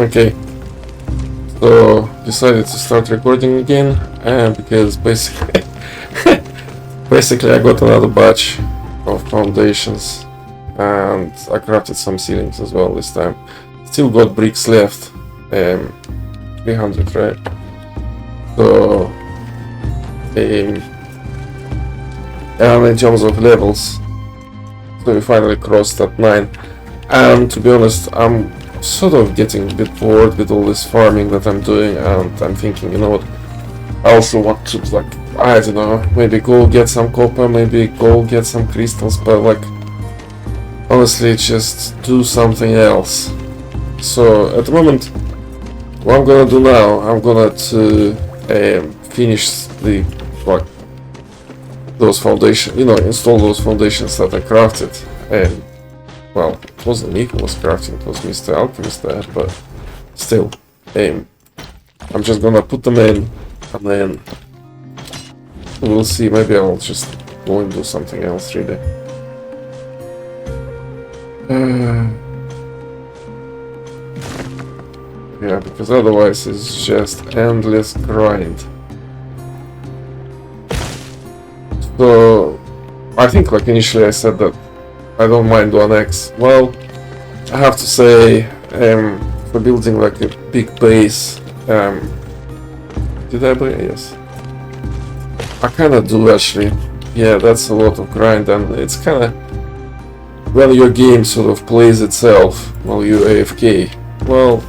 Okay, so decided to start recording again, and because basically, basically I got another batch of foundations, and I crafted some ceilings as well this time. Still got bricks left, 300, right? So, and in terms of levels, so we finally crossed at 9. And to be honest, I'm sort of getting a bit bored with all this farming that I'm doing, and I'm thinking, you know what, I also want to, like, I don't know, maybe go get some copper, maybe go get some crystals, but like, honestly, just do something else. So at the moment, what I'm gonna do now, I'm gonna finish the, like, those foundations, you know, install those foundations that I crafted. And well, it wasn't me who was crafting, it was Mr. Alchemist there, but still, I'm just gonna put them in, and then we'll see. Maybe I'll just go and do something else, really. Yeah, because otherwise it's just endless grind. So, I think, like, initially I said that I don't mind 1x. Well, I have to say, for building like a big base, did I buy? Yes. I kinda do actually. Yeah, that's a lot of grind, and it's kinda, when your game sort of plays itself while you're AFK, well,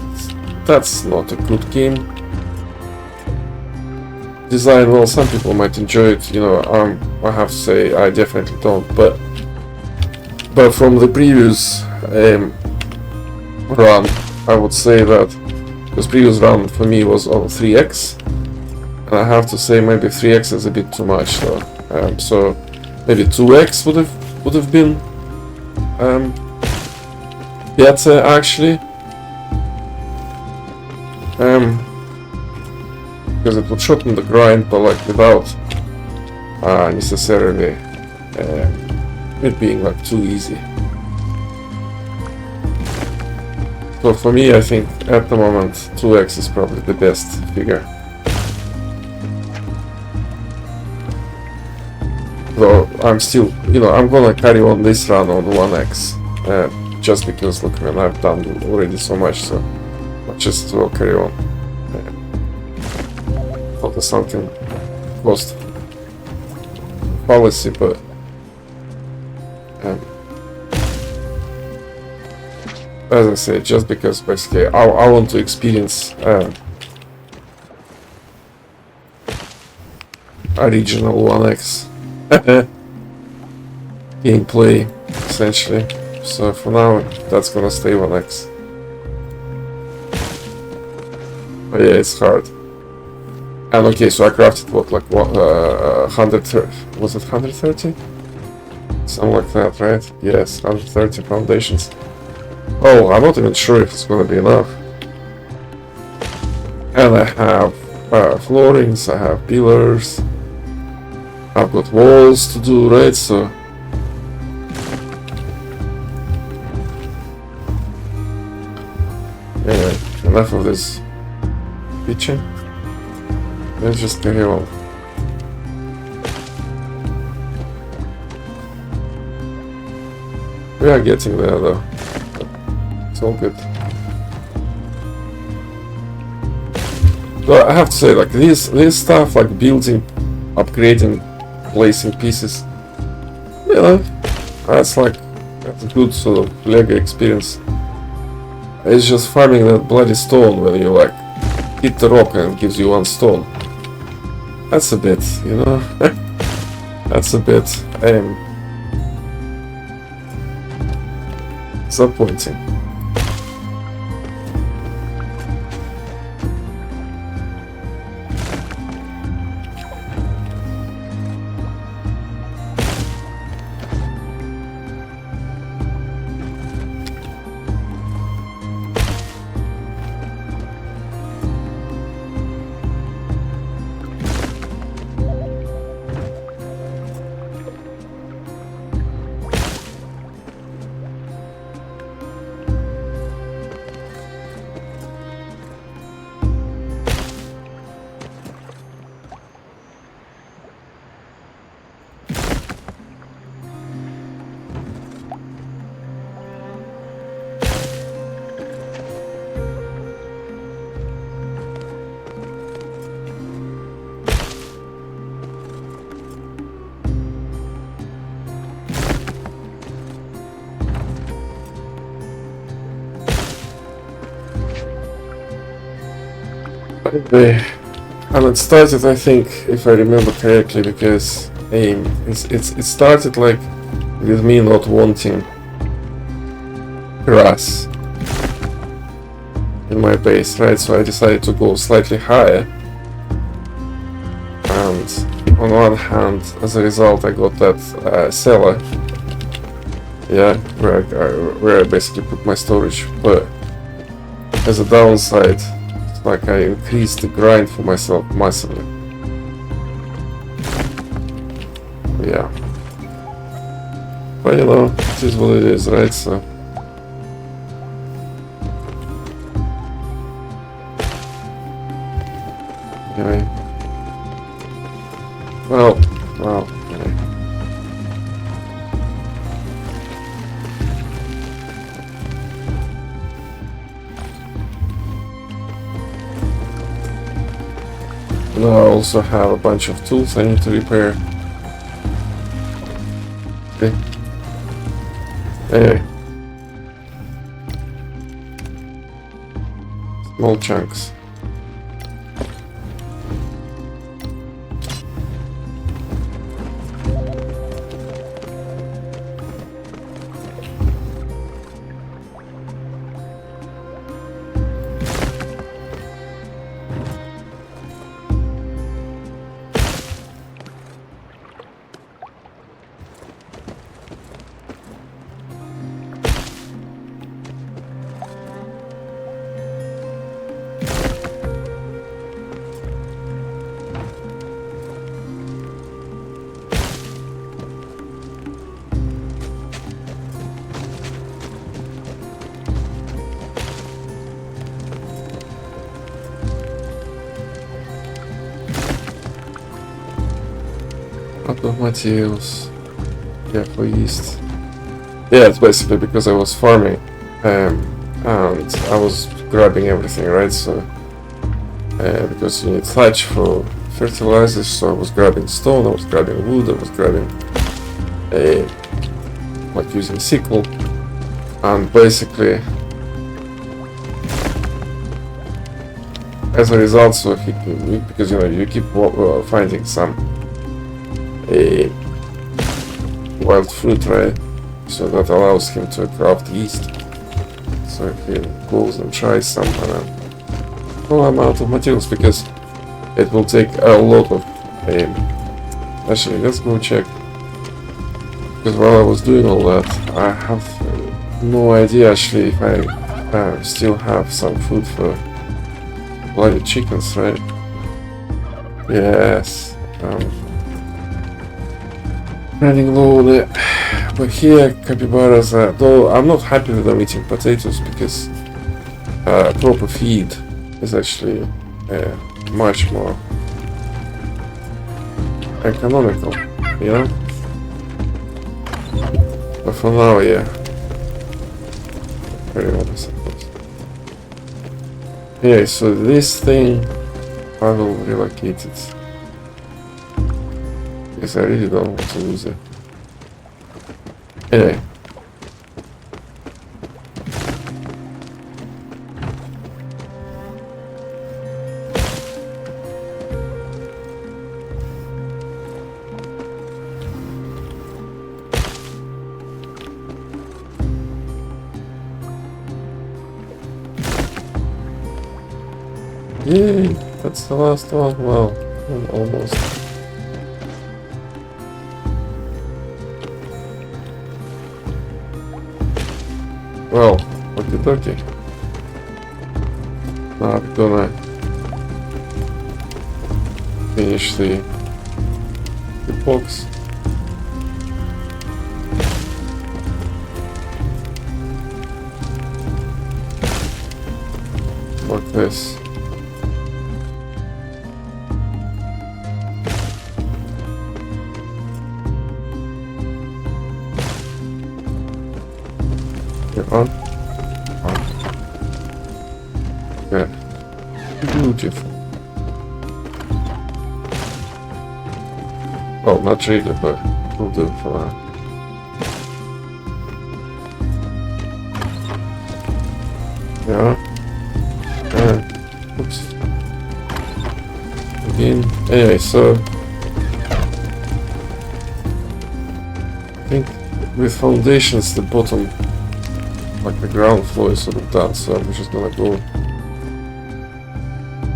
that's not a good game design. Well, some people might enjoy it, you know, I have to say I definitely don't, but from the previous run, I would say that this previous run for me was on 3x, and I have to say maybe 3x is a bit too much, so maybe 2x would have been better actually, because it would shorten the grind, but like without necessarily it being like too easy. So for me, I think at the moment 2x is probably the best figure. Though I'm still, you know, I'm gonna carry on this run on 1x, just because look, man, I've done already so much, so I'll just well carry on. Thought there's something cost policy, but as I say, just because basically I want to experience original 1x gameplay, essentially. So for now, that's gonna stay 1x. But yeah, it's hard. And okay, so I crafted what, like 130? Was it 130? Something like that, right? Yes, 130 foundations. Oh, I'm not even sure if it's gonna be enough. And I have floorings, I have pillars, I've got walls to do, right? So anyway, enough of this bitching. Let's just carry on. We are getting there though. It's all good. But I have to say, like, this stuff, like building, upgrading, placing pieces, you know, that's a good sort of Lego experience. It's just farming that bloody stone when you like hit the rock and it gives you 1 stone. That's a bit, you know, that's a bit disappointing. Anyway, and it started, I think, if I remember correctly, because it started like with me not wanting grass in my base, right? So I decided to go slightly higher, and on one hand, as a result, I got that cellar, yeah, where I basically put my storage. But as a downside, it's like I increased the grind for myself massively. Yeah, but you know, it is what it is, right? So. Anyway. Well, anyway. Now I also have a bunch of tools I need to repair. Okay. Anyway. Small chunks. Out of materials. Yeah, for yeast. Yeah, it's basically because I was farming, and I was grabbing everything, right? So, because you need thatch for fertilizers, so I was grabbing stone, I was grabbing wood, I was grabbing like using sickle, and basically, as a result, so because you know you keep finding some wild fruit, right? So that allows him to craft yeast. So he goes and tries some, well, I'm out of materials because it will take a lot of actually, let's go check, because while I was doing all that, I have no idea actually if I still have some food for bloody chickens, right? Yes, running low on it. But here, capybaras, though I'm not happy with them eating potatoes because proper feed is actually much more economical, you know? But for now, yeah. Very well, I suppose. Yeah, so this thing, I will relocate it. Because I really don't want to lose it. Anyway. Yay! That's the last one. Well, almost. Well, okie-dokie. Now I'm gonna finish the box. Like this. On. Good. Beautiful. Well, not really, but we'll do it for now. Yeah. Oops. Anyway, so I think with foundations the bottom, like the ground floor is sort of done, so I'm just gonna go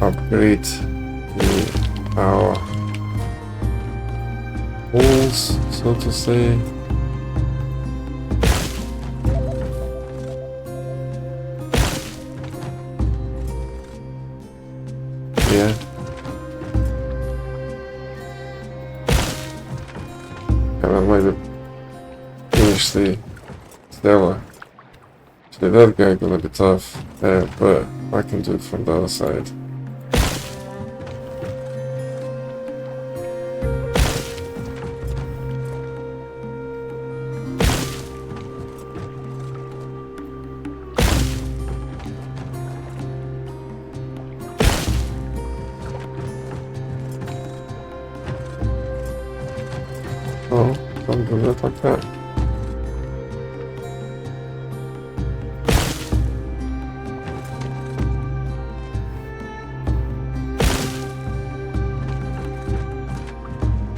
upgrade our walls, so to say. Yeah. And I might have finished the Stella. So that guy gonna be tough, but I can do it from the other side. Oh, don't do that like that.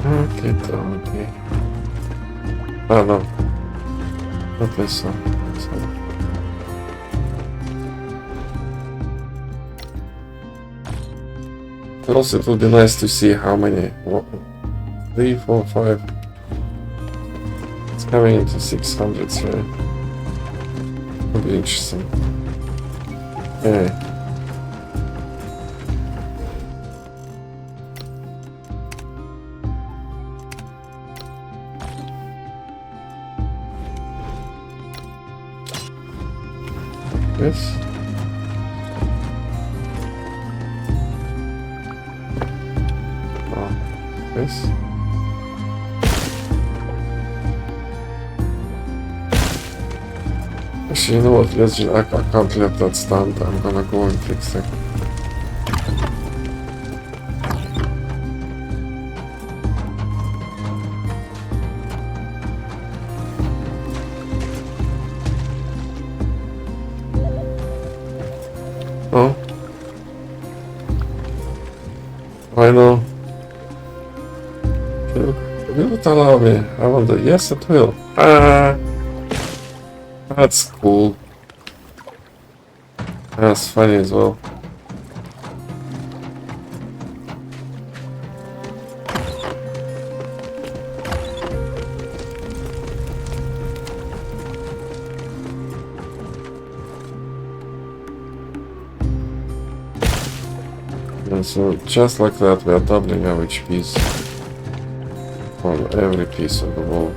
Okay, okay. Oh no. Not this one. This one. Also, it would be nice to see how many. 3, 4, 5. It's coming into 600, so it'll be interesting. Anyway. Yes. This. Actually, you know what? Let's just, I can't let that stand. I'm gonna go and fix it. Oh. I know. Will it allow me? I wonder. Yes, it will. That's cool. That's funny as well. And so just like that, we are doubling our HPs on every piece of the wall.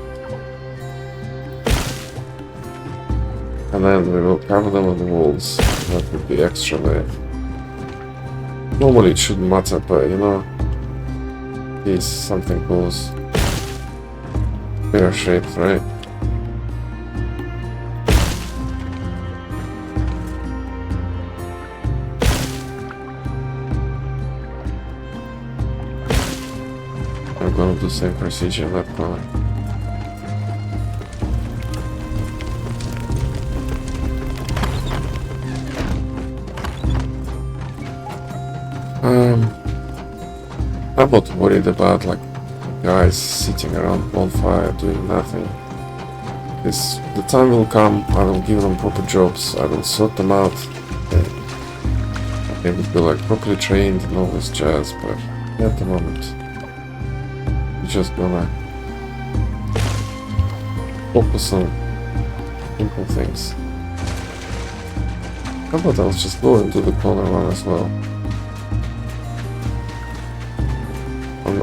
And then we will cover them on the walls. That would be extra there. Normally it shouldn't matter, but you know, in case something goes pear-shaped, right? I'm gonna do the same procedure in that corner. I'm not worried about like guys sitting around bonfire doing nothing. Because the time will come, I will give them proper jobs, I will sort them out, and they will be like properly trained and all this jazz, but at the moment, we're just gonna focus on simple things. How about I'll just go and do the corner one as well?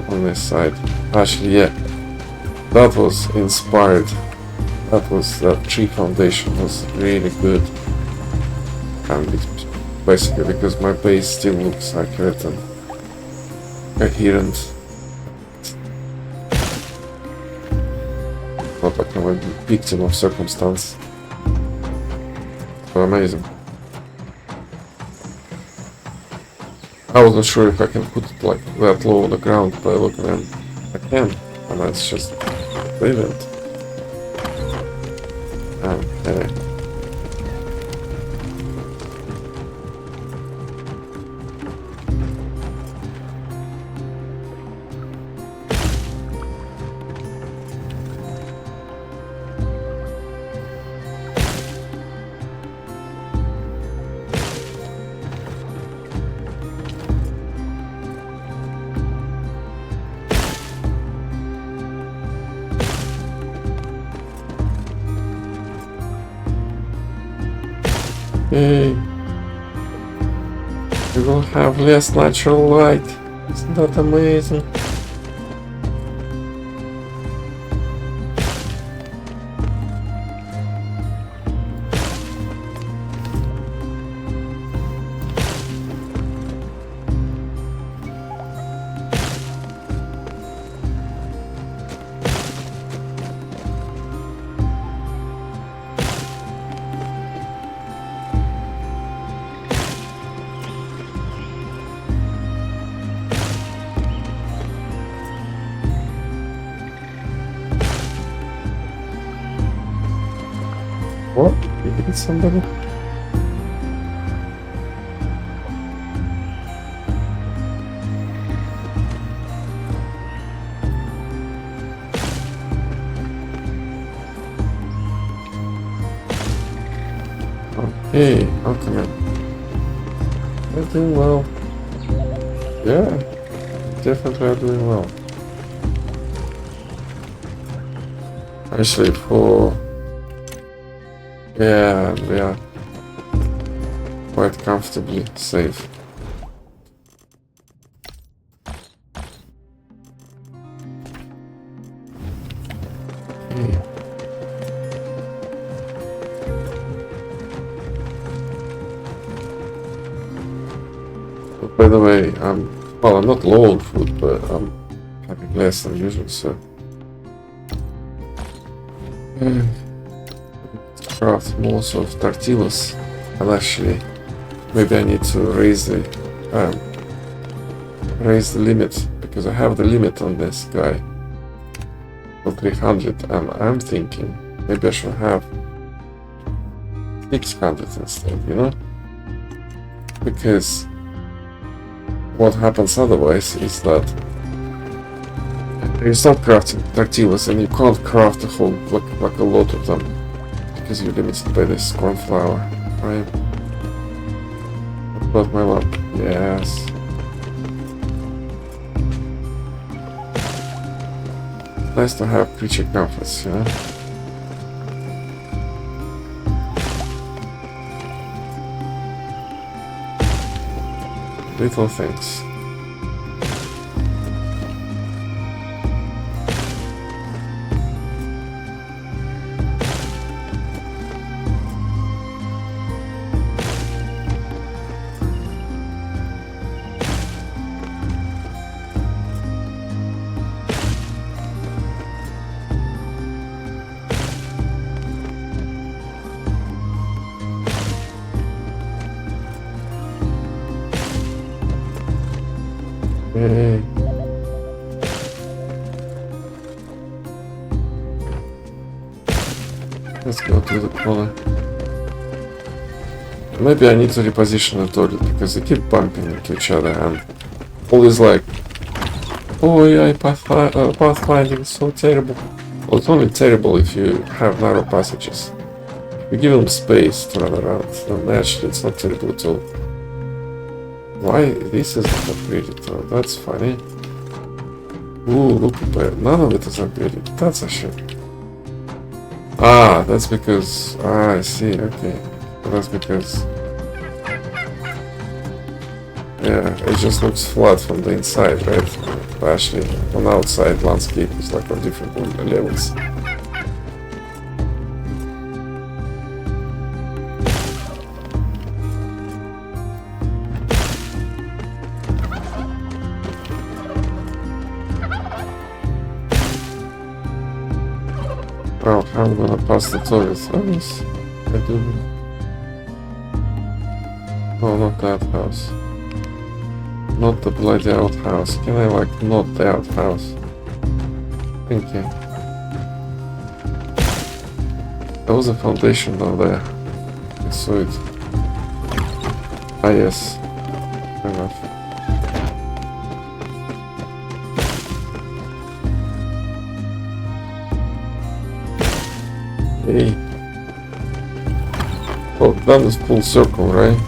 On this side. Actually, yeah, that was inspired. That tree foundation was really good, and basically because my base still looks accurate and coherent. Not like I'm a victim of circumstance. So amazing. I wasn't sure if I can put it like that low on the ground, but look, man, I can, and that's just brilliant. Anyway. Okay. We will have less natural light. Isn't that amazing? What? You hit somebody? Okay, okay. We're doing well. Yeah, definitely are doing well. Actually, for... Yeah, we are quite comfortably safe. Okay. But by the way, well, I'm not low on food, but I'm having less than usual, so... Craft more sort of tortillas. And actually, maybe I need to raise the limit, because I have the limit on this guy for 300, and I'm thinking maybe I should have 600 instead, you know? Because what happens otherwise is that you start crafting tortillas and you can't craft a whole, like a lot of them, because you're limited by this corn flour, right? What about my lamp? Yes. Nice to have creature comforts, you know? Little things. Hey. Let's go to the corner. Maybe I need to reposition the toilet because they keep bumping into each other and always like, oh yeah, pathfinding is so terrible. Well, it's only terrible if you have narrow passages. If you give them space to run around, then actually it's not terrible at all. Why this isn't upgraded? Oh, that's funny. Ooh, look at that. None of it is upgraded. That's a shame. Ah, that's because... Ah, I see, okay. That's because... Yeah, it just looks flat from the inside, right? But actually, on the outside landscape is like on different levels. Oh, I'm gonna pass the toilet. Oh, yes, I do. Oh, not that house. Not the bloody outhouse. Can I, like, not the outhouse? Thank you. There was a foundation down there. I saw it. Ah, yes. Fair enough. Hey. Well, that is full circle, right?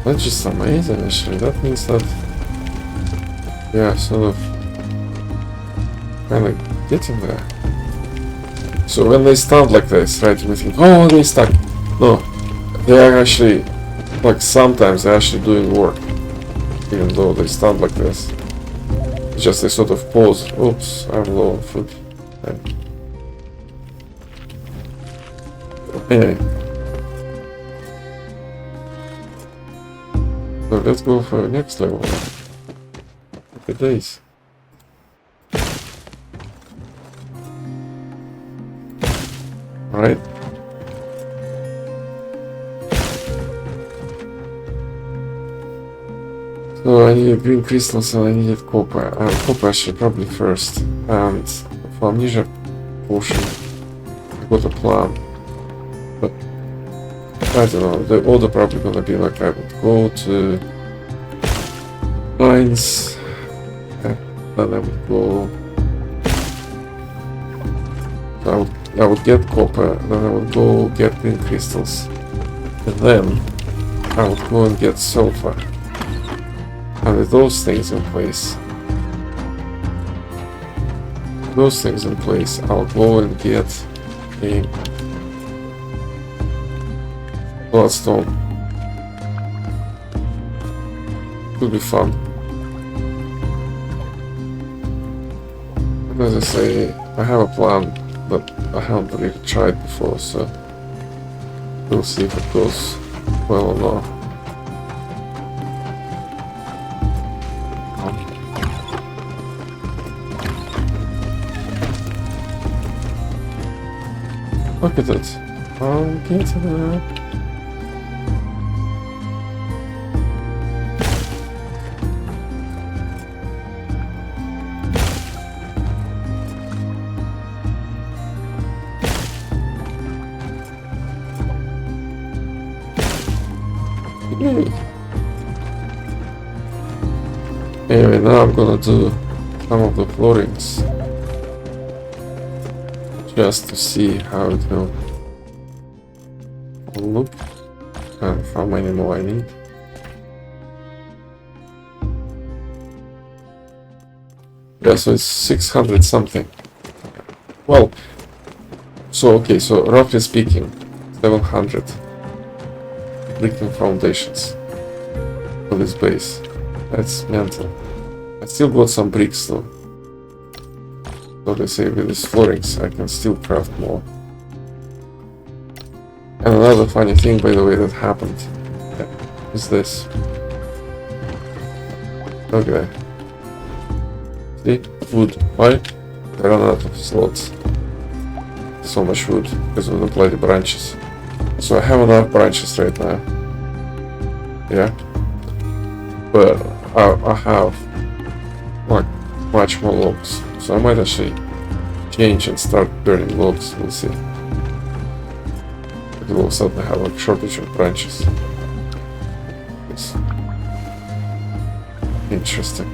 That's just amazing, actually. That means that... Yeah, sort of... kind of getting there. So when they stand like this, right, you think, oh, they stuck. No, they are actually, like sometimes they're actually doing work, even though they stand like this. It's just they sort of pause. Oops, I'm low on food. Yeah. Anyway. So let's go for the next level. Look at this. Right? So I need green crystals and I need copper. Copper actually probably first. And for amnesia potion, I got a plan. But I don't know, the order probably gonna be like I would go to mines, then I would go. I would get copper, then I would go get green crystals, and then I would go and get sulfur. And with those things in place, I'll go and get a bloodstone. Could be fun. And as I say, I have a plan, but I haven't really tried before, so we'll see if it goes well or not. Look at it. I'm getting it. Yay. Anyway, now I'm gonna do some of the floorings just to see how it will look and how many more I need. Yeah, so it's 600 something. Well, so okay, so roughly speaking, 700 bricking foundations for this base. That's mental. I still got some bricks though. So they say with these floorings I can still craft more. And another funny thing, by the way, that happened is this. Okay. See? Wood. Why? I ran out of slots. So much wood because of the bloody branches. So I have enough branches right now. Yeah. But I have like much more logs. So I might actually change and start burning logs. We'll see. But all of a sudden I have a shortage of branches. It's interesting.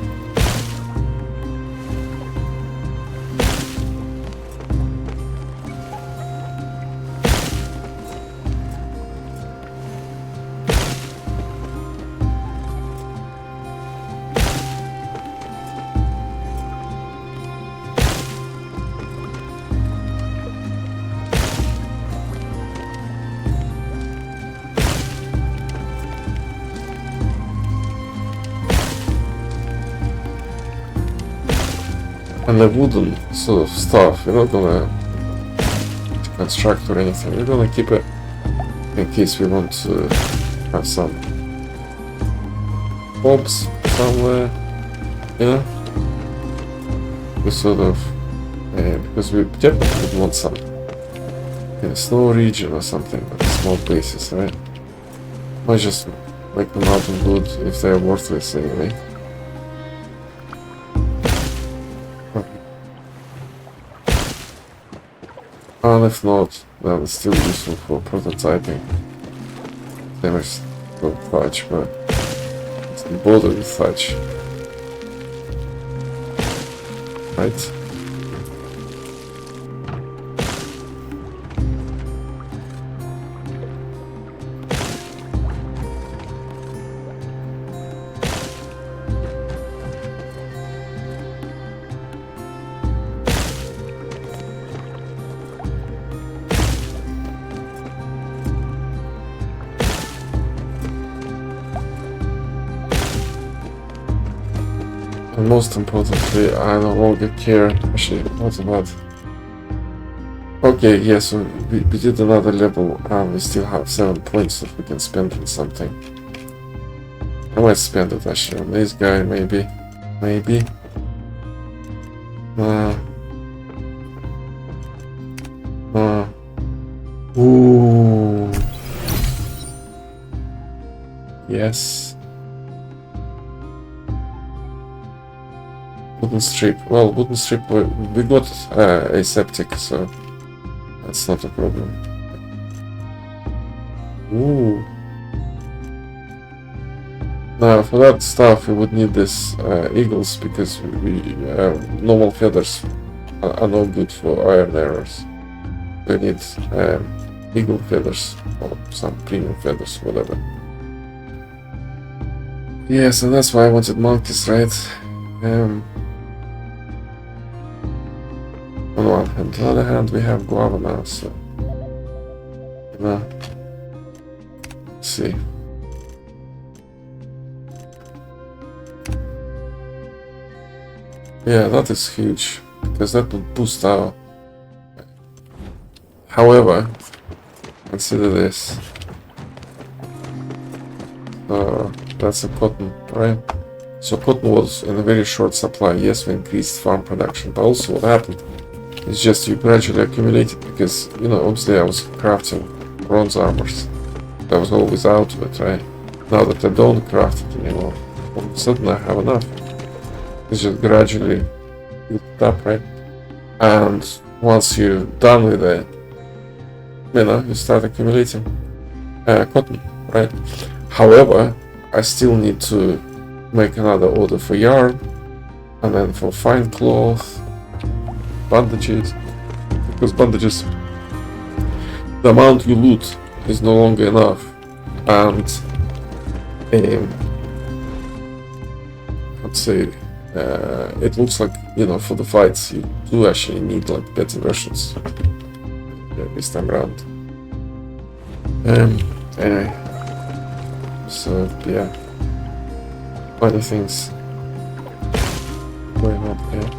And the wooden sort of stuff, we're not gonna construct or anything, we're gonna keep it in case we want to have some mobs somewhere, you know? We sort of, because we definitely would want some in a snow region or something, like small places, right? Might just make them out of wood if they're worthless anyway. And if not, then it's still useful for prototyping. Same as for Thatch, but it's the border with Thatch. Right? And most importantly, I no longer care. Actually, what about... Okay, yeah, so we did another level, and we still have 7 points that we can spend on something. I might spend it actually on this guy, maybe. Maybe. Ooh. Yes. Wooden strip. Well, wooden strip, we got aseptic, so that's not a problem. Ooh. Now, for that stuff, we would need this eagles, because normal feathers are no good for iron arrows. We need eagle feathers, or some premium feathers, whatever. Yes, and that's why I wanted monkeys, right? On one hand. On the other hand, we have guava now, so... Let's see. Yeah, that is huge, because that would boost our... However, consider this. That's a cotton, right? So cotton was in a very short supply. Yes, we increased farm production, but also what happened is just you gradually accumulate it, because, you know, obviously I was crafting bronze armors. I was always out of it, right? Now that I don't craft it anymore, all of a sudden I have enough. It's just gradually built up, right? And once you're done with it, you know, you start accumulating cotton, right? However, I still need to make another order for yarn, and then for fine cloth, bandages, because bandages, the amount you loot is no longer enough, and let's say it looks like, you know, for the fights you do actually need like better versions this time around. Anyway, so yeah, funny things going on here.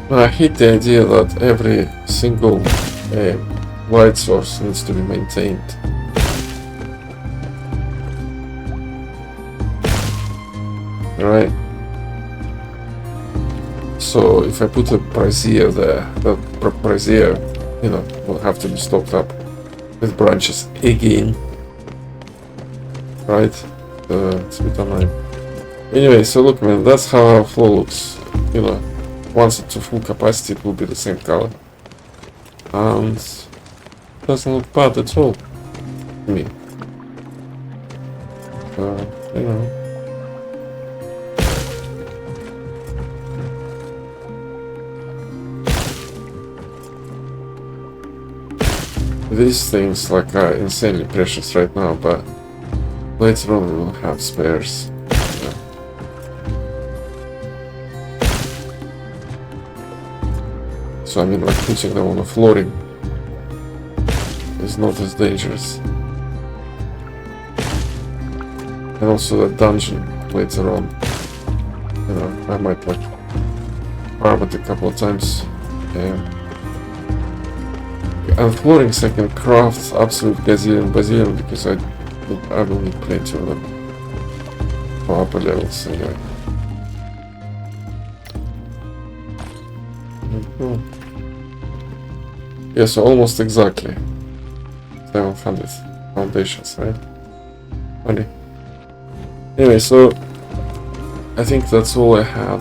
I hate the idea that every single light source needs to be maintained. Right? So if I put a brazier there, that brazier, you know, will have to be stocked up with branches again. Right? It's a bit annoying. Anyway, so look, man, that's how our floor looks. You know, once it's to full capacity, it will be the same color. And it doesn't look bad at all to me. You know. These things like are insanely precious right now, but later on we will have spares. Yeah. So I mean, like putting them on the flooring is not as dangerous. And also the dungeon later on, you know, I might like farm it a couple of times. And floorings I can craft absolute gazillion because I will need plenty of them for upper levels anyway. Yeah, so almost exactly 700 foundations, right? Funny. Anyway, so I think that's all I had.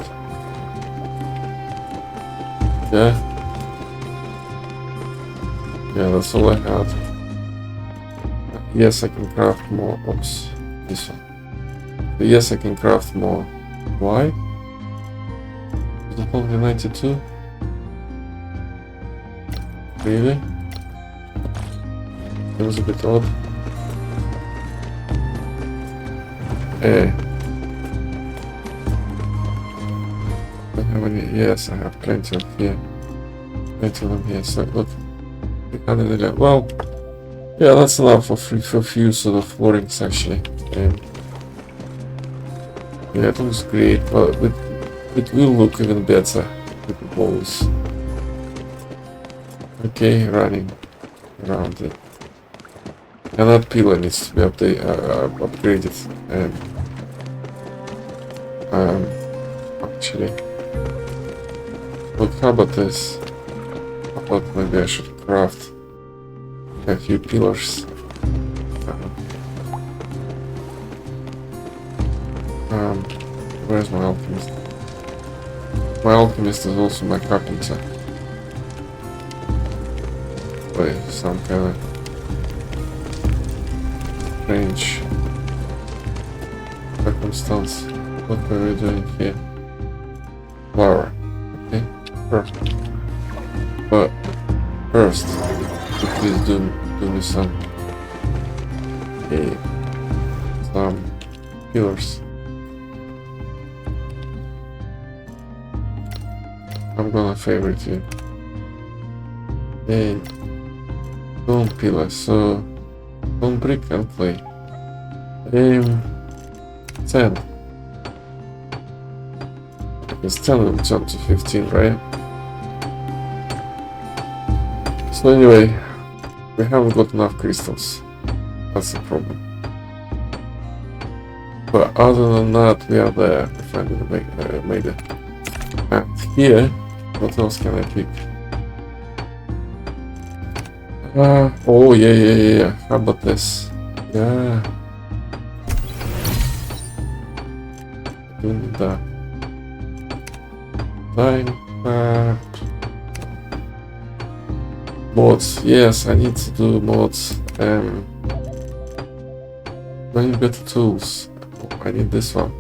Yeah. Yeah, that's all I had. Yes, I can craft more. Oops, this one. But yes, I can craft more. Why? Is it only 92? Really? It was a bit odd. Eh. Do I have any? Yes, I have plenty of here. Plenty of them here. So look, 311. Well, yeah, that's enough for a few sort of floorings actually. Yeah, it looks great, but it will look even better with the walls. Okay, running around it. And that pillar needs to be upgraded. And actually, look, how about this? I thought maybe I should craft a few pillars. Where's my alchemist? My alchemist is also my carpenter. Wait, some kind of strange circumstance. What are we doing here? Flower. Okay, perfect. But first, please do me some pillars. I'm gonna favorite you. Hey, stone pillars. So stone brick and clay. 10. It's 10 will jump to 15, right? So anyway, we haven't got enough crystals. That's the problem. But other than that, we are there. We finally made it. And here, what else can I pick? Oh yeah. How about this? Yeah. I do need that. Mods. Yes, I need to do mods. I need better tools. I need this one.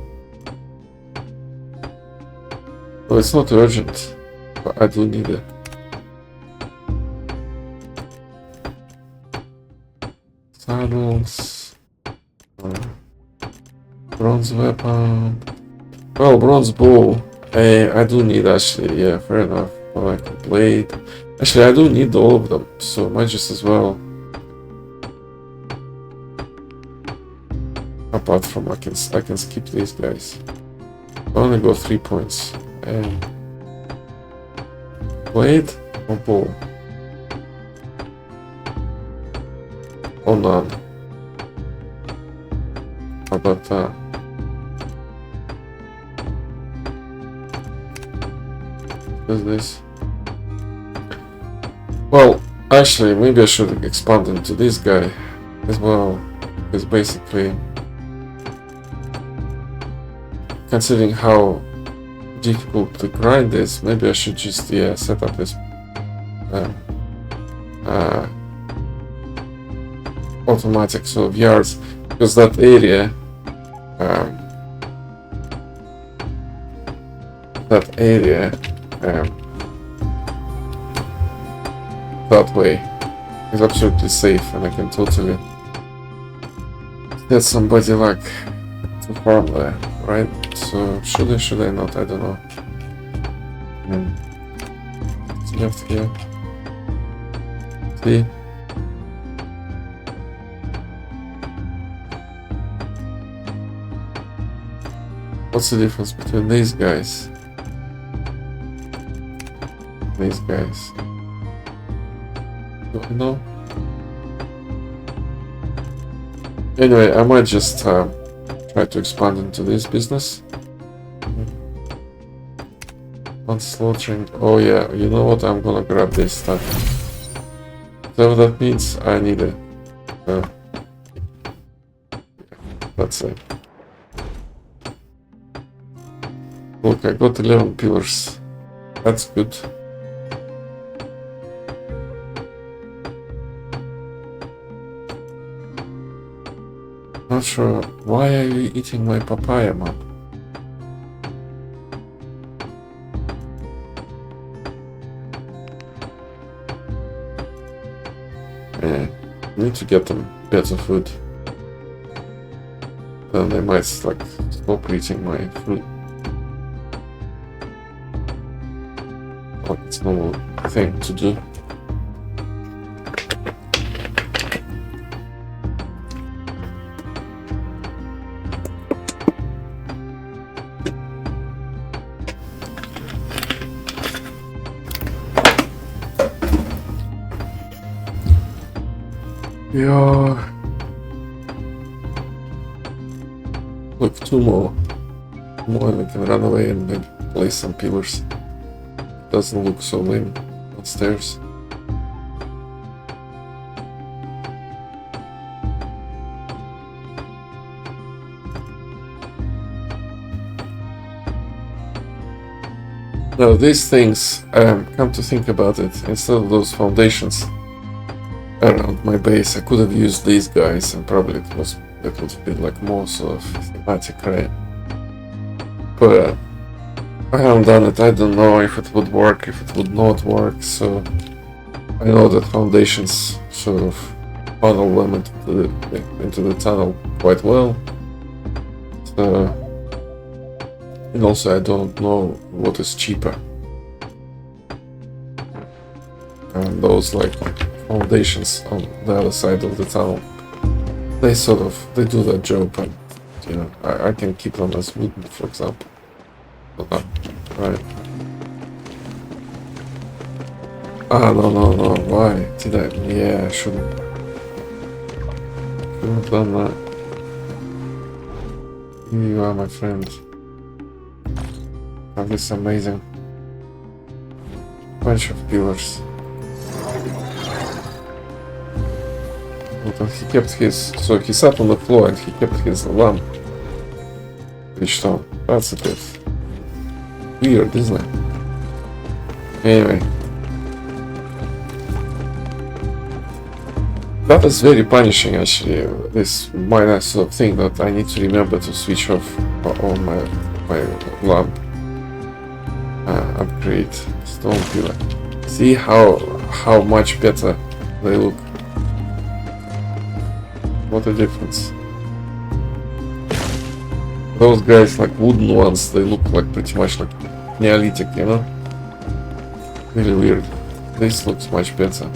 No, it's not urgent, but I do need it. Saddles. Bronze weapon. Well, bronze bow. I do need actually, yeah, fair enough. Like a blade. Actually, I do need all of them, so I might just as well. Apart from I can skip these guys. I only got 3 points. Blade or bow? Oh none. How about that? What's this? Well, actually, maybe I should expand into this guy as well, because basically, considering how difficult the grind is, maybe I should just set up this automatic sort of yards, because that area that way is absolutely safe, and I can totally get somebody like to farm there, right? So should I not? I don't know. It's left here. See? What's the difference between these guys? These guys. Do I know? Anyway, I might just try to expand into this business. On slaughtering. Oh yeah, you know what? I'm gonna grab this stuff. So that means I need it. That's it. Look, I got 11 pillars. That's good. Not sure. Why are you eating my papaya, man? Need to get them better food. then they might like stop eating my fruit. Like it's a normal thing to do. Yeah. Look, two more. More and we can run away and maybe place some pillars. Doesn't look so lame downstairs. Now these things, come to think about it, instead of those foundations around my base, I could have used these guys, and probably it would have been like more sort of thematic, right? But I haven't done it. I don't know if it would work, if it would not work. So I know that foundations sort of funnel them into the tunnel quite well. So, and also I don't know what is cheaper. And those like foundations on the other side of the tunnel, they do that job, and you know I can keep them as wooden, for example. Right. Ah, no, why did I? Yeah, I shouldn't have done that. Here you are, my friend. Have this amazing bunch of pillars. And he kept so he sat on the floor and he kept his lamp switched on. That's a bit weird, isn't it? Anyway. That is very punishing, actually, this minor sort of thing that I need to remember to switch off on my lamp. Upgrade stone pillar. See how much better they look. What a difference. Those guys, like wooden ones, they look like pretty much like Neolithic, you know? Really weird. This looks much better.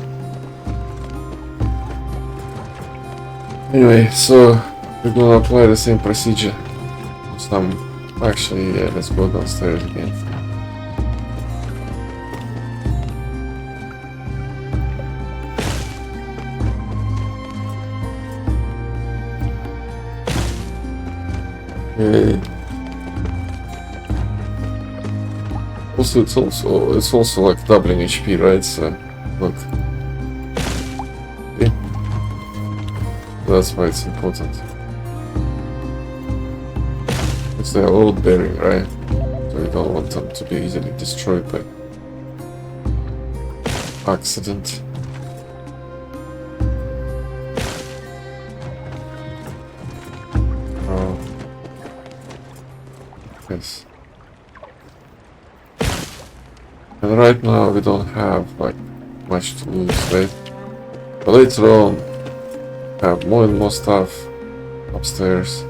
Anyway, so we're gonna apply the same procedure. Actually, yeah, let's go downstairs again. Okay. Also, it's also like doubling HP, right? So look. Okay. That's why it's important. It's the load bearing, right? So you don't want them to be easily destroyed by accident. Oh. Yes. And right now we don't have like much to lose, right? But later on, have more and more stuff upstairs,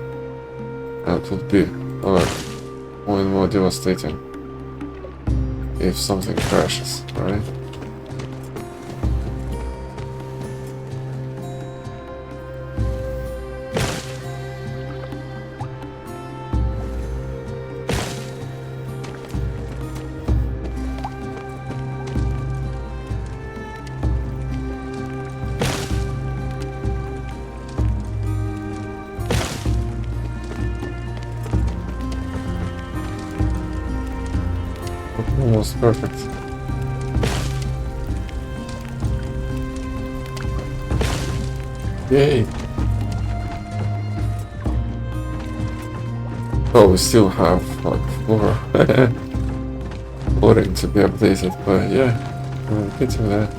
and it would be more and more devastating if something crashes, right? Almost perfect. Yay! Oh, we still have like flooring to be updated, but yeah, we're getting there.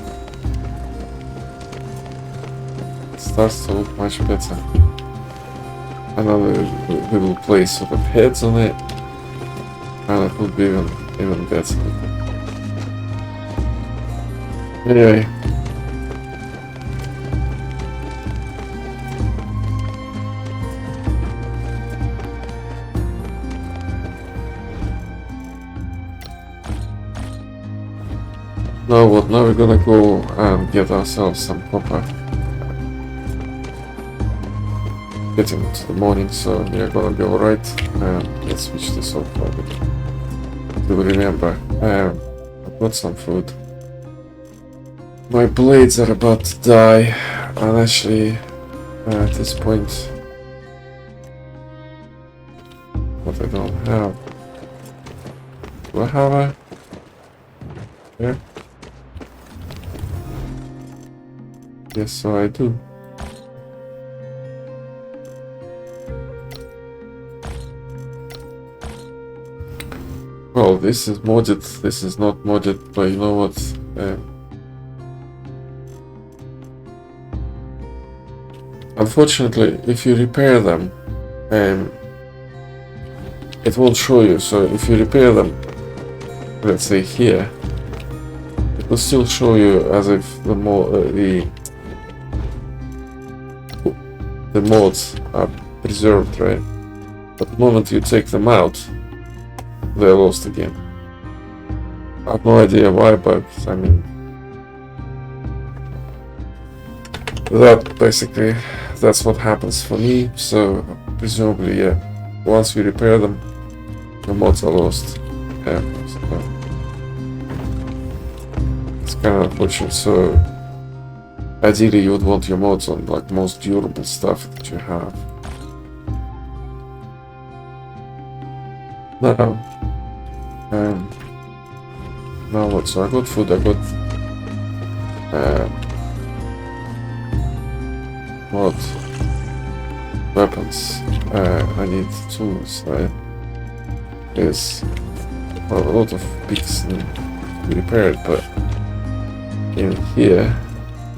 It starts to look much better. Another little place sort of heads on it, and it would be even better. Anyway. Now what? Now we're gonna go and get ourselves some copper. Getting to the morning, so we are gonna be alright. Let's switch this off for a bit. Do remember, I've got some food. My blades are about to die, and actually, at this point, what I don't have. Do I have a? Yeah. Yes, so I do. Well, this is modded, this is not modded, but you know what? Unfortunately, if you repair them, it won't show you. So if you repair them, let's say here, it will still show you as if the mods are preserved, right? But the moment you take them out, they're lost again. I have no idea why, but I mean, that basically, that's what happens for me. So presumably, yeah, once we repair them, the mods are lost. Yeah, so it's kind of unfortunate. So ideally, you would want your mods on like most durable stuff that you have. Now what? So I got food. I got what? Weapons. I need tools. There's a lot of bits need to be repaired, but in here,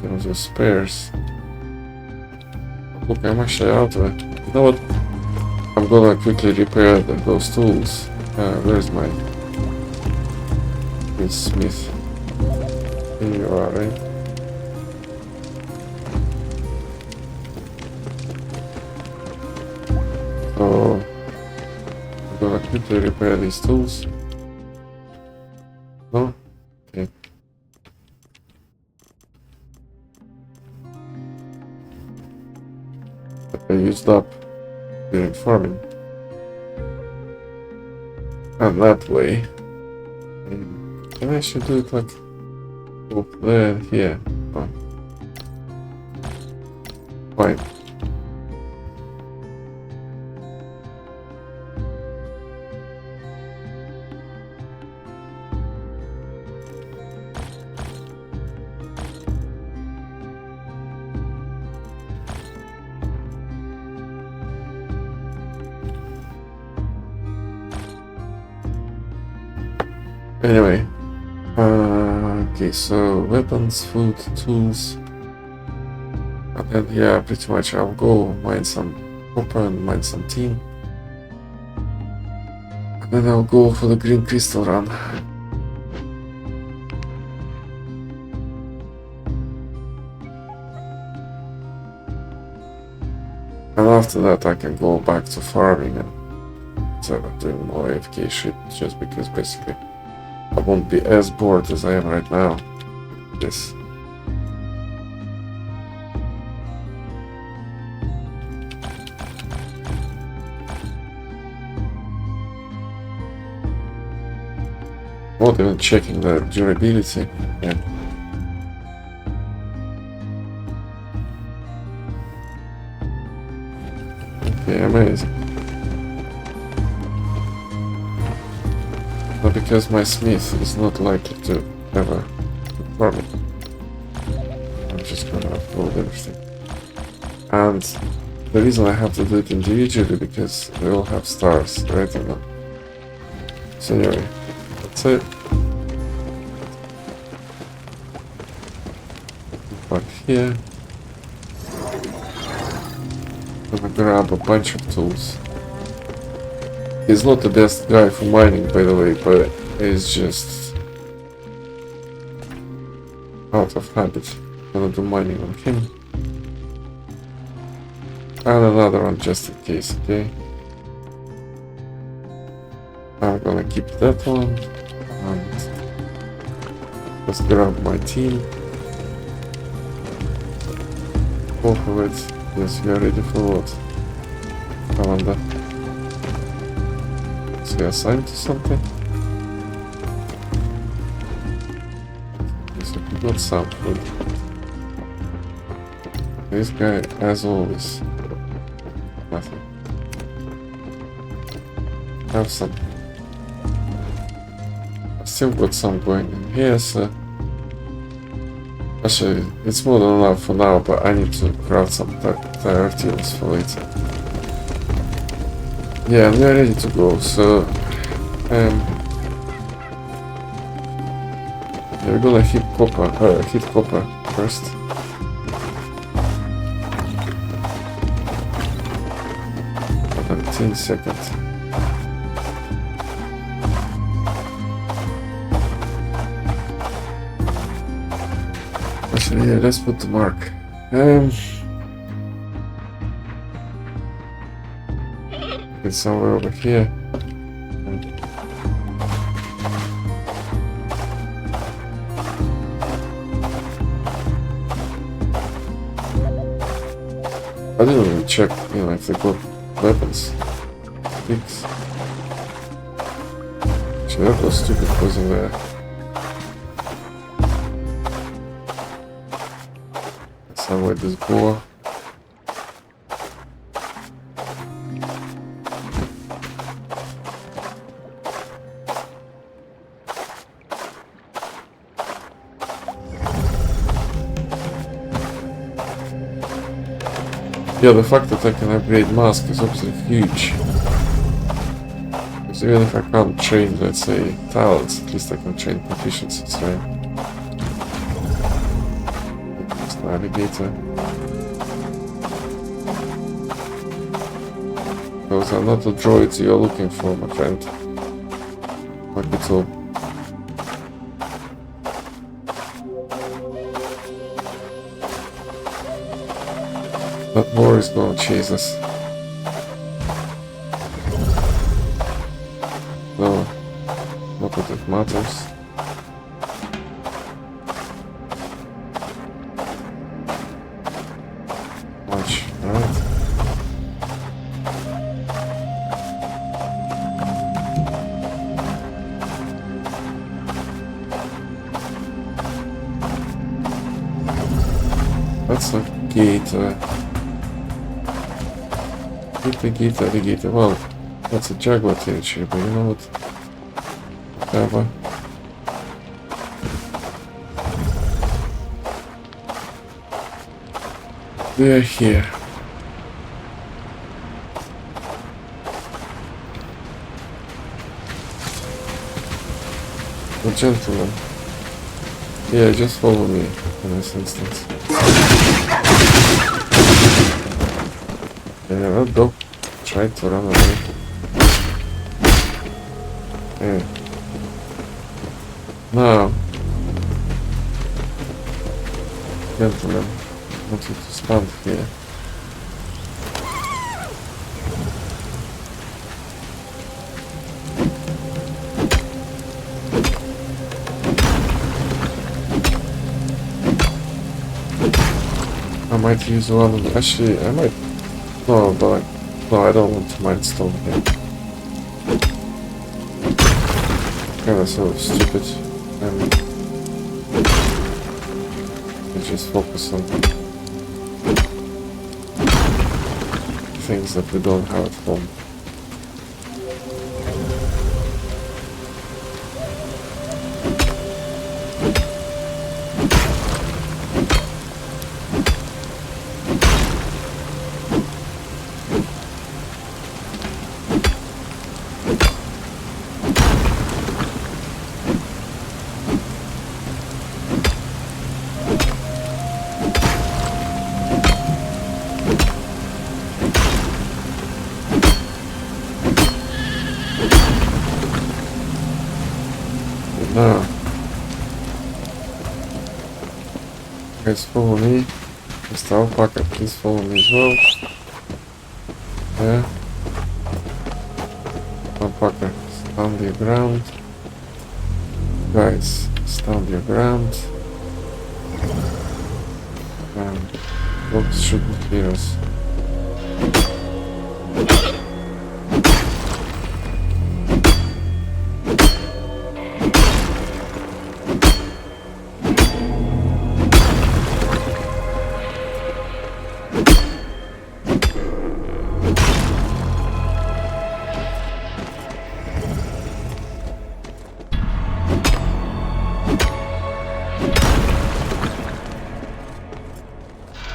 there's just spares. Look, I'm actually out of it. You know what? I'm gonna quickly repair those tools. Where's my smith? Here you are, right? So I'm gonna quickly repair these tools. No? Okay. That I used up during farming. And that way, can I actually do it like over there, here? Oh. Fine. Anyway, okay, so weapons, food, tools, and then yeah, pretty much I'll go mine some copper and mine some tin, and then I'll go for the green crystal run. And after that I can go back to farming and instead of doing more AFK shit, just because basically I won't be as bored as I am right now. This. Not even checking the durability. Yeah. Okay, amazing. But because my smith is not likely to ever perform it, I'm just gonna upload everything. And the reason I have to do it individually because they all have stars, right? Or not? So anyway, that's it. Back here. I'm gonna grab a bunch of tools. He's not the best guy for mining, by the way, but he's just out of habit. I'm gonna do mining on him. And another one just in case, okay? I'm gonna keep that one. And Let's grab my team. Go for it. Yes, we are ready for what? Commander. So we are assigned to something? Yes, we got some food. This guy, as always, nothing. Have some. I still got some going in here, so... Actually, it's more than enough for now, but I need to craft some tire tools for later. Yeah, we are ready to go, so... we're gonna hit copper first. 10 seconds. Actually, yeah, let's put the mark. It's somewhere over here. I didn't even check, if they got weapons. Sticks. Actually, that was stupid wasn't there. Somewhere this boar. Yeah, the fact that I can upgrade mask is obviously huge. Because even if I can't train, let's say, talents, at least I can train proficiencies, right? Just navigator. Those are not the droids you're looking for, my friend. Like it's all. That war is gonna chase us. No, not that it matters. Much, right? That's a gate. Alligator. Well, that's a jaguar territory, but you know what? Whatever. We're here. Oh, gentlemen. Yeah, just follow me in this instance. Yeah, that dog tried to run away. Yeah. Now, gentlemen, I want you to stand here. I might use one of the, actually, I might. No, but no, I don't want to mine stone here. Kinda sort of stupid, and we just focus on things that we don't have at home. Now, guys, follow me. Mr. Alpaca, please follow me as well. Yeah. Alpaca, stand your ground. Guys, Stand your ground. And dogs shouldn't hear us.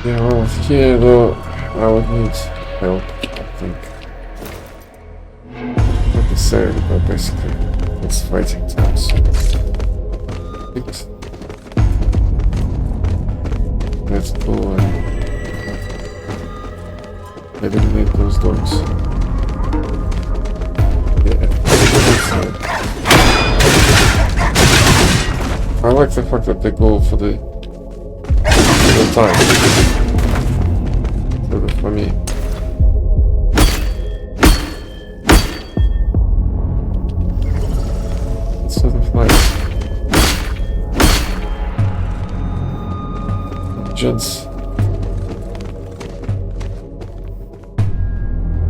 Yeah, well, here though, I would need help, I think. Not necessarily, but basically, it's fighting time, so... Let's go and... eliminate those dogs. Yeah. I like the fact that they go for the time. Sort of for me. It's sort of nice. Gents.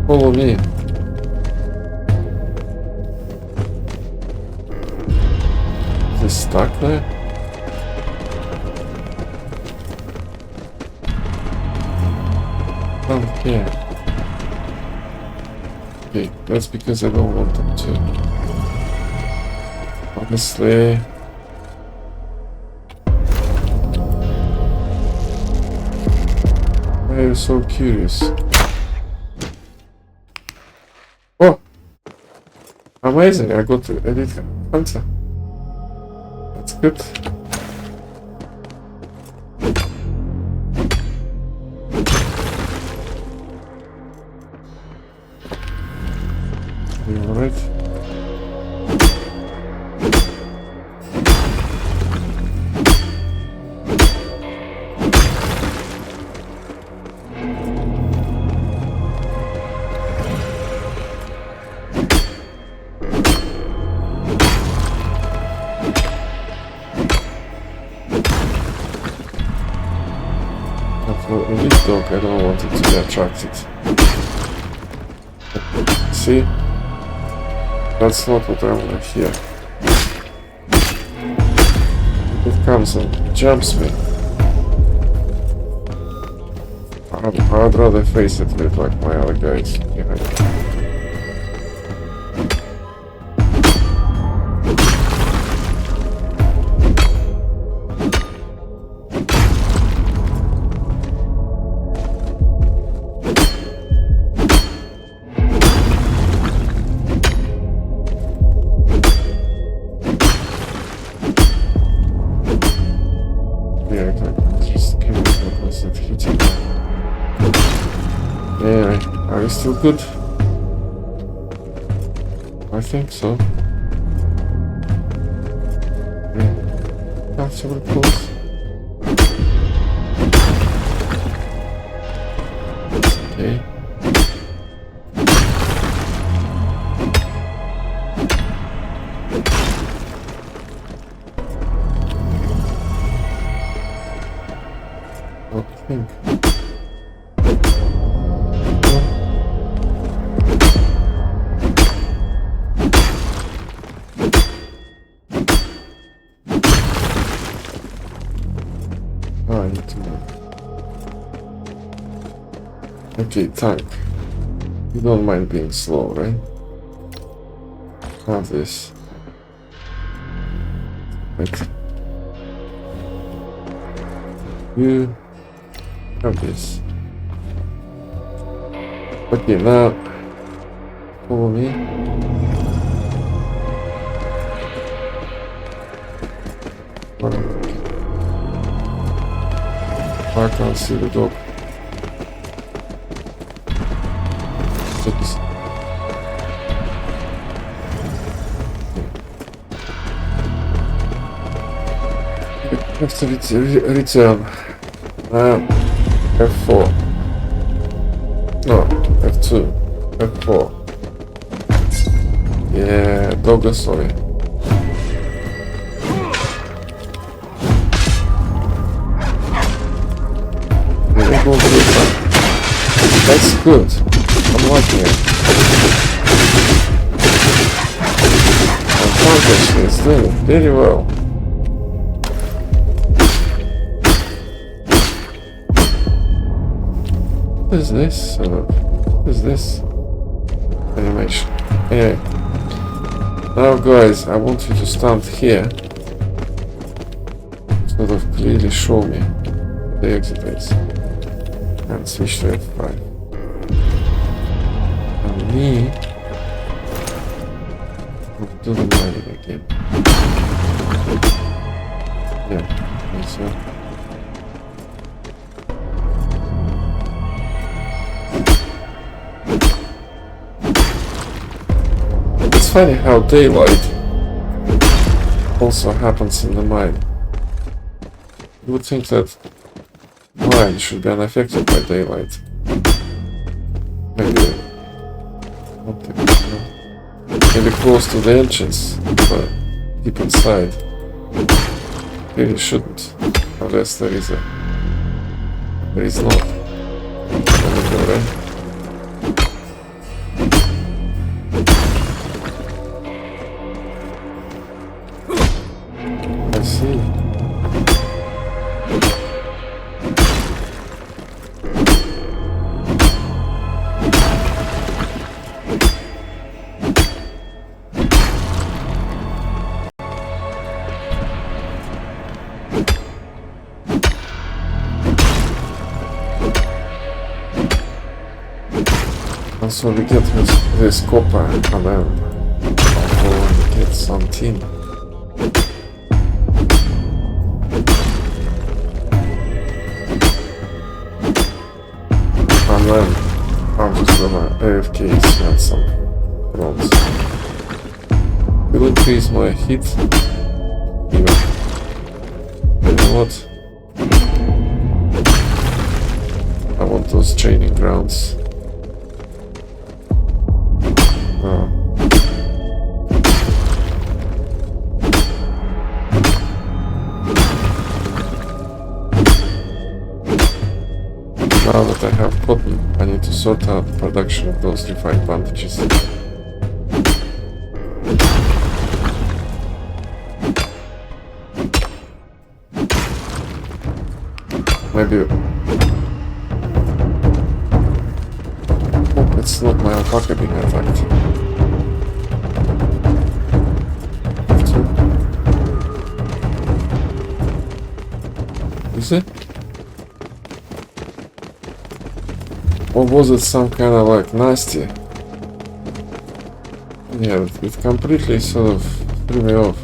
Follow me. Is it stuck there? Yeah. Okay, that's because I don't want them to. Honestly. I'm so curious. Oh! Amazing, I got the Elite Hunter. That's good. Alright. For Elite Dog, I don't want it to be attracted. See? That's not what I want to hear. It comes and jumps me. I'd rather face it with like my other guys behind me. Yeah, are we still good? I think so. Yeah. That's super close. Okay. I think. I need to move. Okay, tank. You don't mind being slow, right? Have this. Wait. You have this. Okay, now follow me. I can't see the dog. Have to return. F4. No, F2. F4. Yeah, dog, sorry. That's good. I'm liking it. And Fantasy is doing it very well. What is this? What is this? Animation. Anyway. Now guys, I want you to stand here. Sort of clearly show me the exit is. And switch to F5. And me will do the mining again. Yeah, I see. It's funny how daylight also happens in the mine. You would think that mine should be unaffected by daylight. Maybe maybe close to the entrance, but deep inside. Really shouldn't, unless there is not. Let me go there. I see. And so we get this copper and then I'll go and get some tin. And then I'm just gonna AFK send some bronze. Will increase my hit even. You know what? I want those training grounds. Now that I have cotton, I need to sort out the production of those refined bandages. Maybe... Oh, it's not my alpaca being attacked. Is it? Or was it some kind of like nasty? Yeah, it completely sort of threw me off.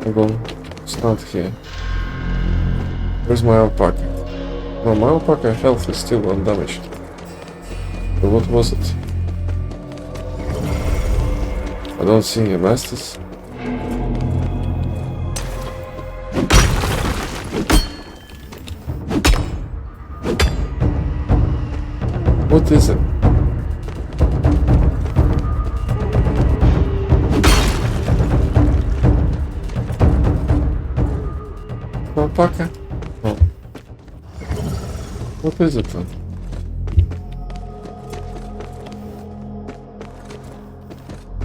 I'm going to stand here. Where's my alpaca? No, my alpaca health is still undamaged. But what was it? I don't see any masters. What is it? Alpaca? Oh. What is it then?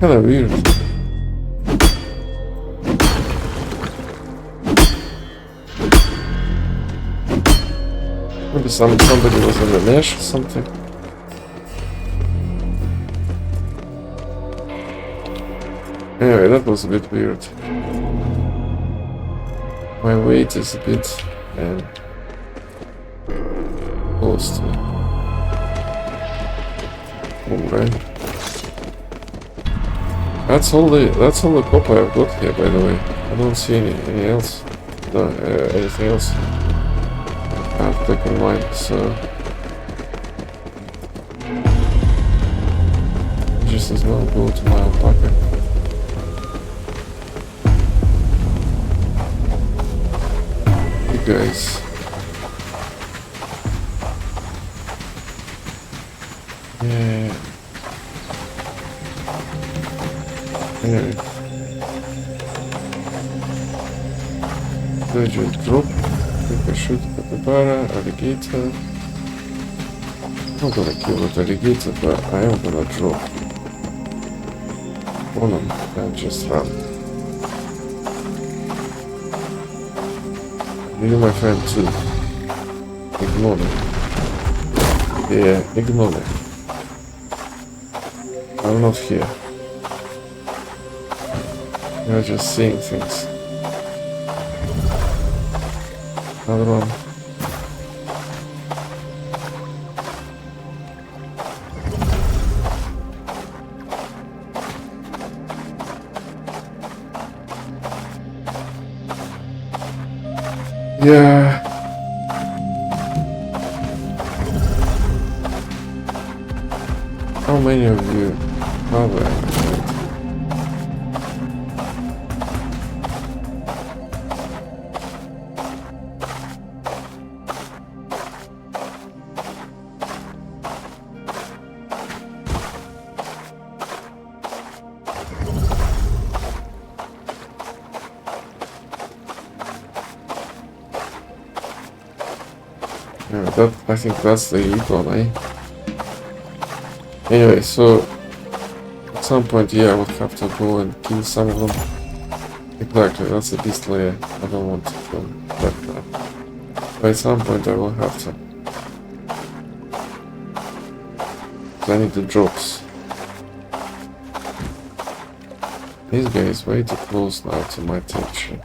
Kinda weird. Maybe somebody was in the mesh or something. Anyway, that was a bit weird. My weight is a bit close to alright. That's all the copper I've got here, by the way. I don't see any else. No, anything else. I've taken mine, so just as well go to my alpaca. Guys, yeah. Did I just drop? I think I should. Capybara, alligator. not gonna kill the alligator, but I am gonna drop on him and just run. You, my friend, too. Ignore me. Yeah, ignore me. I'm not here. You're just seeing things. Another one. Yeah. How many of you are there? Yeah, I think that's the icon, eh? Anyway, so at some point, yeah, I would have to go and kill some of them. Exactly, that's a beast layer. I don't want to kill that now. But at some point, I will have to. Because I need the drops. This guy is way too close now to my texture.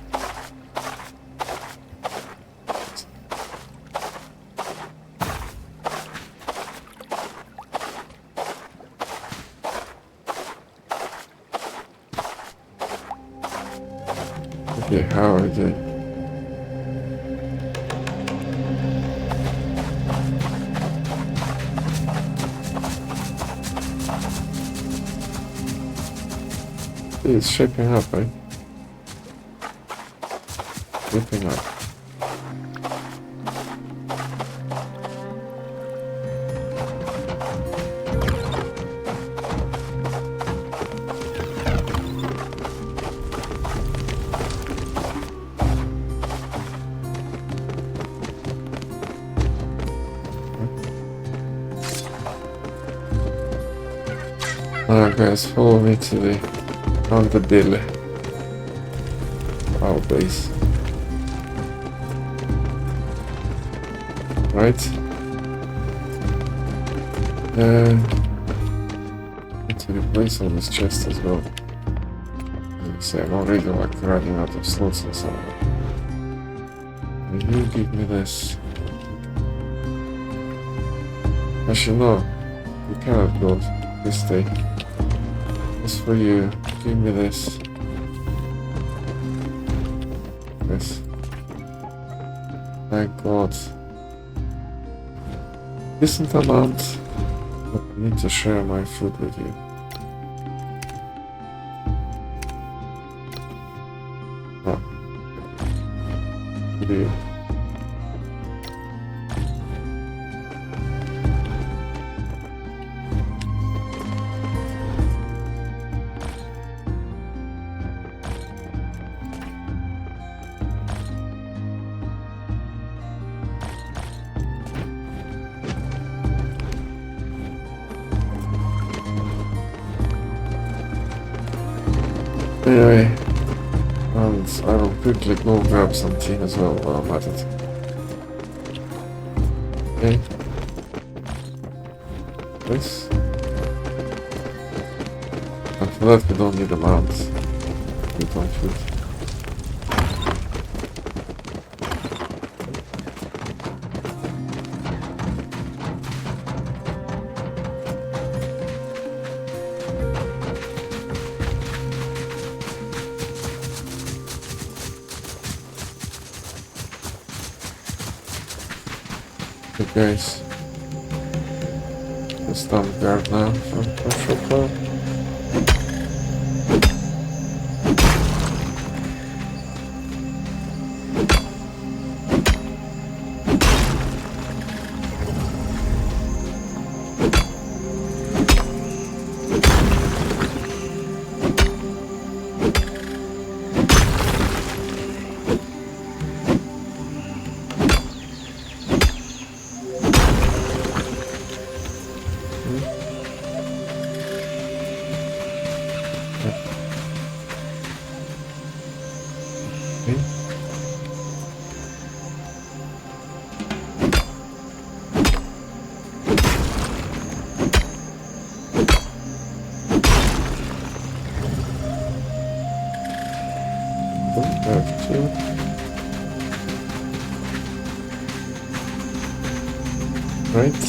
Okay, how are they? It's shaping up, right? Shaping up. Alright guys, follow me to the Antadille, our base. Right? Need to replace all this chest as well. Like I say, I'm already like running out of slots and so on. Will you give me this? Actually no, you cannot go this day. This for you. Give me this. This. Thank God. Decent amount. But I need to share my food with you. Oh. What do you? Anyway, and I will quickly go grab some tea as well while I'm at it. Okay. This. And for that we don't need a mount. We don't shoot. Okay guys, let's stand guard now from shopper. have two. Right.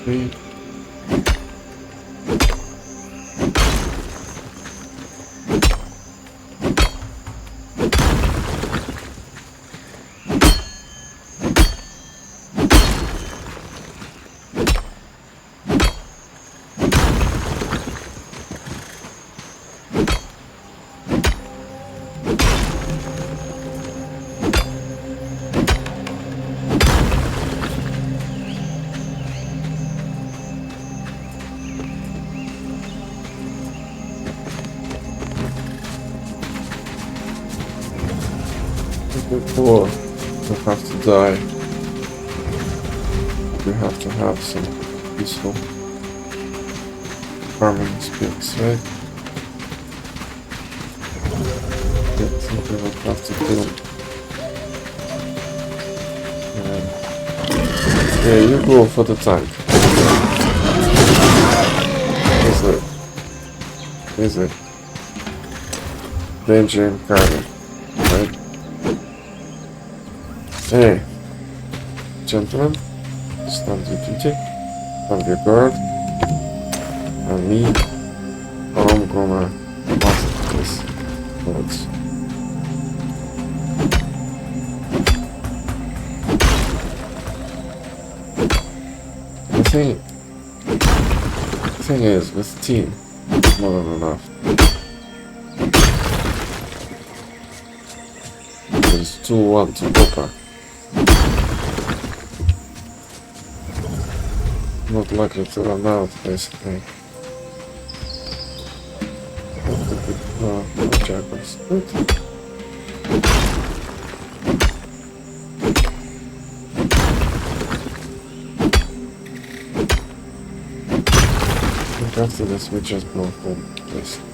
Three. Before you have to die, you have to have some peaceful farming experience, right? Yeah, something will have to do. Yeah, you go for the tank. Is it? Is it? Danger incoming, right? Hey, gentlemen, stand your duty, stand your guard, and me, I'm gonna master this bullets. The thing is, with the team, it's more than enough. There's 2-1 to Boca. Not likely to run out, basically. No jackals. Good. After this, we just go home, basically.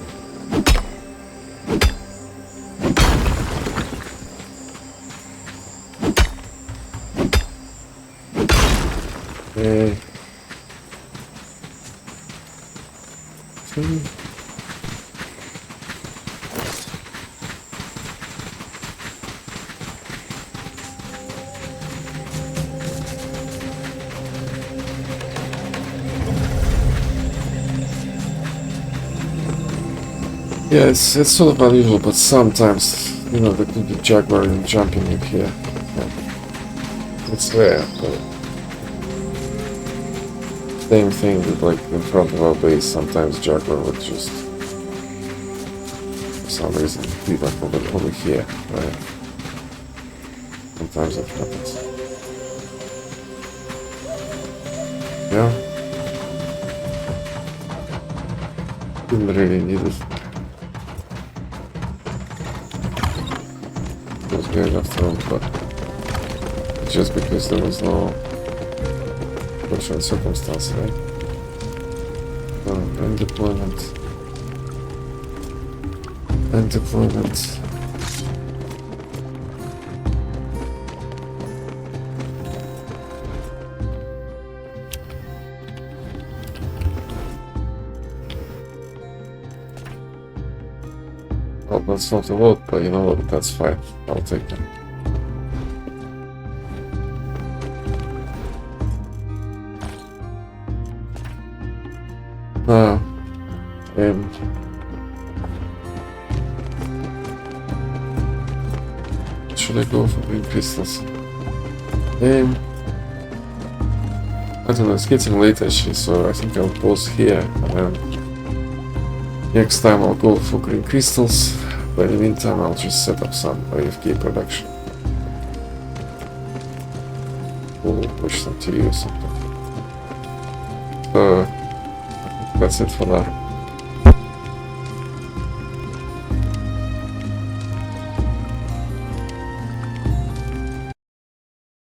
Okay. Yeah, it's sort of unusual, but sometimes, you know, there could be jaguar and jumping in here. Yeah. It's rare, but same thing with like in front of our base, sometimes jaguar would just for some reason be like over here, right? Sometimes it happens. Yeah. Didn't really need it. It was good enough thrown, but just because there was no fortunate circumstance, right? End deployment. End deployment. Well, that's not a lot, but you know what, that's fine. I'll take it. Now, should I go for green crystals? I don't know, it's getting late actually, so I think I'll pause here, and then next time I'll go for green crystals, but in the meantime I'll just set up some AFK production. we'll push them to you or something. So that's it for now.